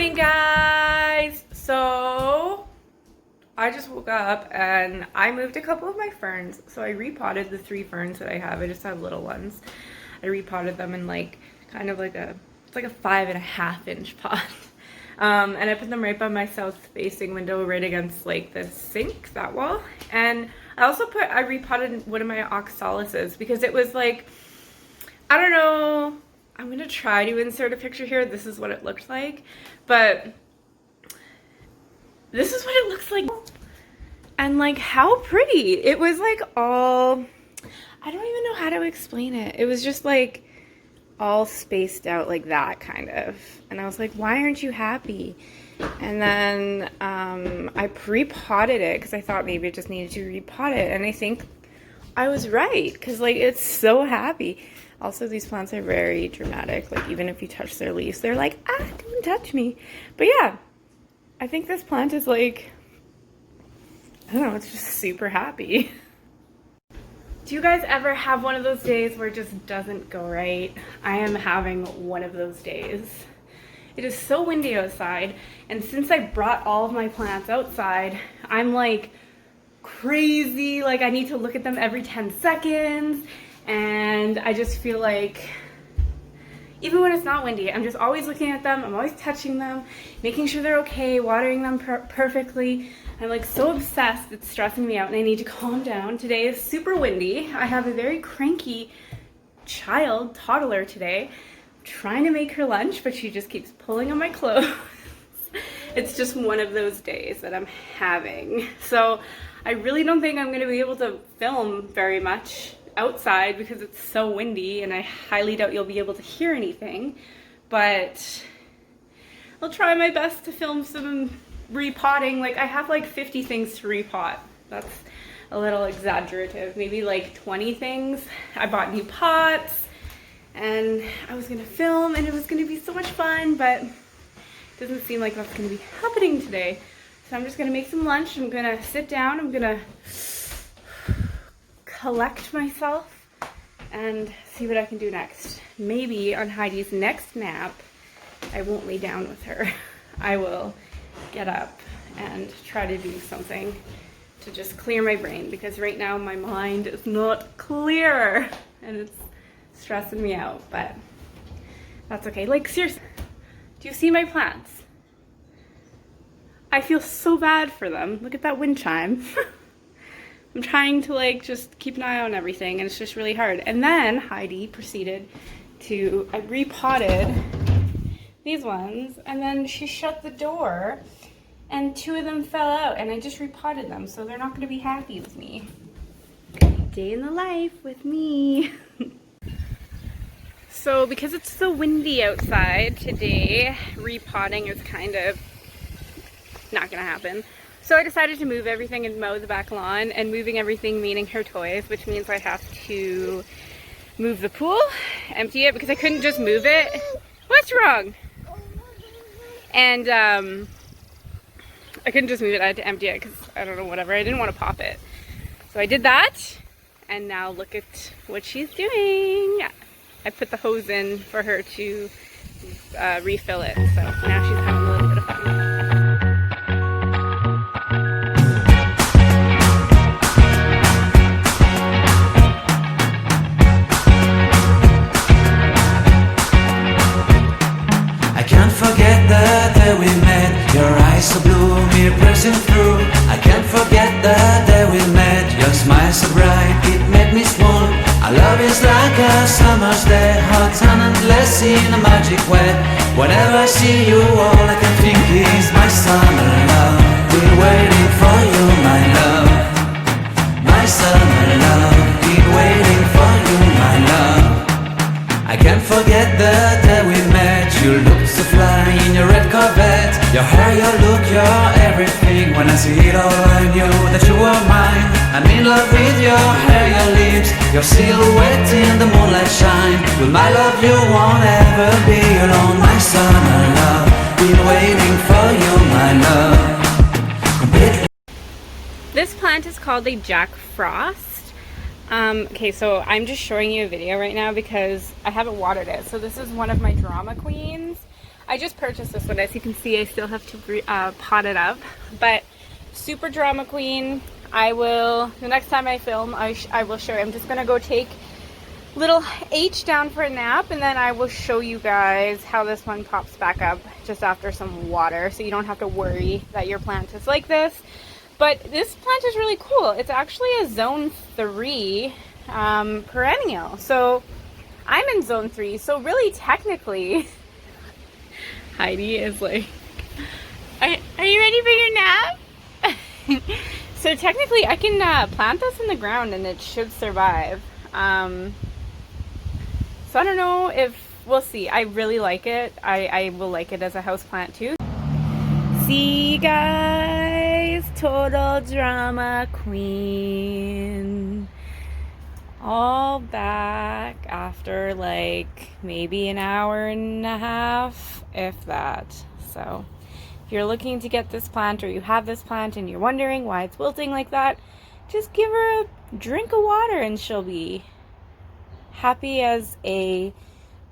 morning, guys. So I just woke up and I moved a couple of my ferns. So I repotted the 3 ferns that I have. I just have little ones. I repotted them in like kind of like it's like a 5.5 inch pot. And I put them right by my south facing window, right against like the sink, that wall. And I repotted one of my oxalises because it was like, I don't know, I'm going to try to insert a picture here. This is what it looked like, but this is what it looks like. And like, how pretty. It was like all, I don't even know how to explain it. It was just like all spaced out like that kind of. And I was like, why aren't you happy? And then I pre-potted it because I thought maybe it just needed to repot it. And I think I was right because like it's so happy. Also, these plants are very dramatic. Like, even if you touch their leaves, they're like, ah, don't touch me. But yeah, I think this plant is like, I don't know, it's just super happy. Do you guys ever have one of those days where it just doesn't go right? I am having one of those days. It is so windy outside, and since I brought all of my plants outside, I'm like crazy. Like, I need to look at them every 10 seconds. And I just feel like, even when it's not windy, I'm just always looking at them. I'm always touching them, making sure they're okay, watering them perfectly. I'm like so obsessed, it's stressing me out and I need to calm down. Today is super windy. I have a very cranky toddler today. I'm trying to make her lunch, but she just keeps pulling on my clothes. It's just one of those days that I'm having. So I really don't think I'm going to be able to film very much outside because it's so windy, and I highly doubt you'll be able to hear anything, but I'll try my best to film some repotting. Like, I have like 50 things to repot. That's a little exaggerative, maybe like 20 things. I bought new pots and I was gonna film and it was gonna be so much fun, but it doesn't seem like that's gonna be happening today. So I'm just gonna make some lunch. I'm gonna sit down, I'm gonna collect myself and see what I can do next. Maybe on Heidi's next nap, I won't lay down with her. I will get up and try to do something to just clear my brain, because right now my mind is not clear and it's stressing me out, but that's okay. Like, seriously, do you see my plants? I feel so bad for them. Look at that wind chime. I'm trying to like just keep an eye on everything, and it's just really hard. And then Heidi proceeded to, I repotted these ones, and then she shut the door and 2 of them fell out, and I just repotted them, so they're not going to be happy with me. Day in the life with me. So because it's so windy outside today, repotting is kind of not going to happen. So I decided to move everything and mow the back lawn, and moving everything meaning her toys, which means I have to move the pool, empty it, because I couldn't just move it. What's wrong? And I couldn't just move it, I had to empty it because, I don't know, whatever, I didn't want to pop it. So I did that, and now look at what she's doing. I put the hose in for her to refill it, so now she's having a little bit of fun. Forget the day we met. Your eyes so blue, me pressing through. I can't forget the day we met. Your smile so bright, it made me swoon. Our love is like a summer's day, hot and endless in a magic way. Whenever I see you, all I can think is my summer love. Been waiting for you, my love. My summer love. Been waiting for you, my love. I can't forget the day we met. You looked so fly in your red Corvette. Your hair, your look, your everything. When I see it all, I knew that you were mine. I'm in love with your hair, your lips, your silhouette in the moonlight shine. With my love you won't ever be alone. My summer love, been waiting for you, my love. Completely. This plant is called a Jack Frost. Okay, so I'm just showing you a video right now because I haven't watered it. So this is one of my drama queens. I just purchased this one. As you can see, I still have to pot it up, but super drama queen. The next time I film, I will show you. I'm just gonna go take little H down for a nap, and then I will show you guys how this one pops back up just after some water, so you don't have to worry that your plant is like this. But this plant is really cool. It's actually a zone 3 perennial. So I'm in zone 3, so really technically Heidi is like, are you ready for your nap? So technically I can plant this in the ground and it should survive. So I don't know if, we'll see. I really like it. I will like it as a house plant too. See guys, total drama queen. All back after like maybe an hour and a half, if that. So if you're looking to get this plant, or you have this plant and you're wondering why it's wilting like that, just give her a drink of water and she'll be happy as a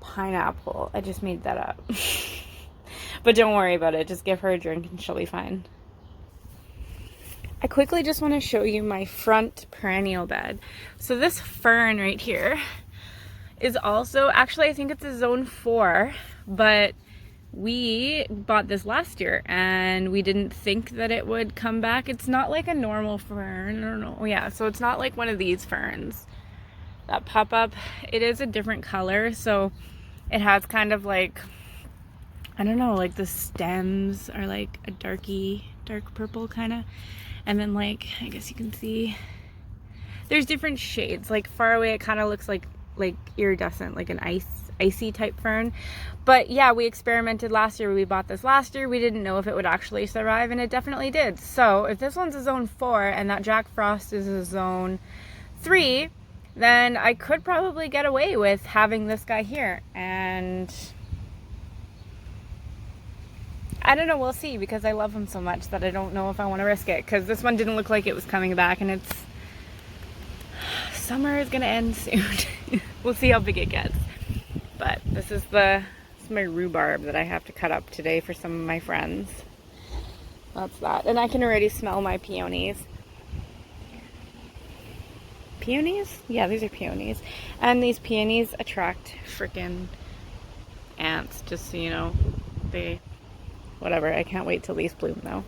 pineapple. I just made that up. But don't worry about it. Just give her a drink and she'll be fine. I quickly just want to show you my front perennial bed. So this fern right here is also, actually I think it's a zone 4, but we bought this last year and we didn't think that it would come back. It's not like a normal fern. I don't know. Yeah, so it's not like one of these ferns that pop up. It is a different color, so it has kind of like, I don't know, like the stems are like a dark purple kind of, and then like, I guess you can see there's different shades. Like far away it kind of looks like iridescent, like an icy type fern. But yeah, we experimented last year. We bought this last year. We didn't know if it would actually survive, and it definitely did. So if this one's a zone 4 and that Jack Frost is a zone 3, then I could probably get away with having this guy here. And I don't know, we'll see, because I love him so much that I don't know if I want to risk it, because this one didn't look like it was coming back, and it's summer is gonna end soon. We'll see how big it gets. But this is my rhubarb that I have to cut up today for some of my friends. That's that. And I can already smell my peonies. Peonies? Yeah, these are peonies. And these peonies attract freaking ants, just so you know. Whatever, I can't wait till these bloom though.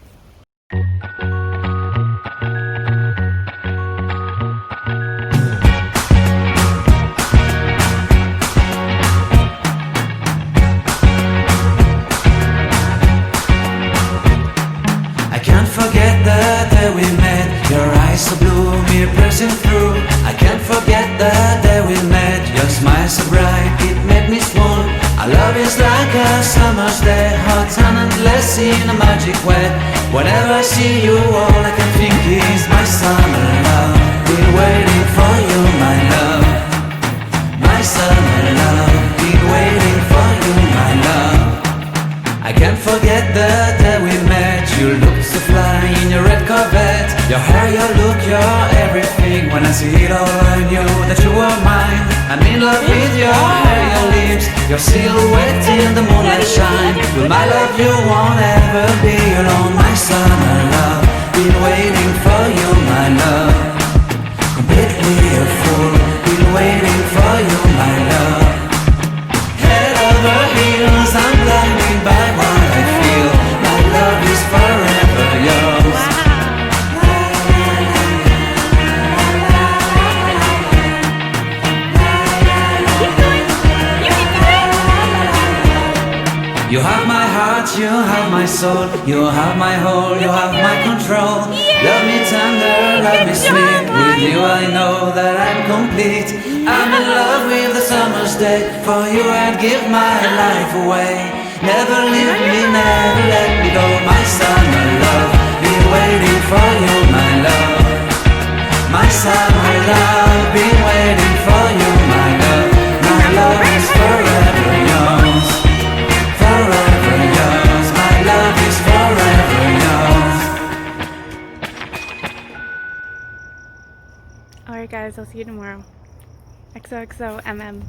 I can't forget the day we met. Your eyes so blue, me pressing through. I can't forget the day we met. Your smile so bright, it made me swoon. Our love is like a summer's day, hot and endless in a magic way. Whenever I see you, all I can think is my summer love. Been waiting for you, my love. My summer love. Been waiting for you, my love. I can't forget the day we met. You looked so fly in your red Corvette. Your hair, your look, your everything. When I see it all, I knew that you were mine. I'm in love with your hair, your lips, your silhouette in the moonlight shine. With my love you won't ever be alone. My summer love, been waiting for you, my love. Completely a fool, been waiting for you, my love. Head over heels, I'm blinded by what I feel. My love is forever yours. You have my heart, you have my soul, you have my whole, you have my control. Love me tender, love me sweet. With you I know that I'm complete. I'm in love with the summer's day. For you I'd give my life away. Never leave me, never let me go. My summer love, been waiting for you, my love. My summer love, been waiting for you, my love. My love is forever yours. Forever yours, my love is forever yours. Alright guys, I'll see you tomorrow. XOXO MM.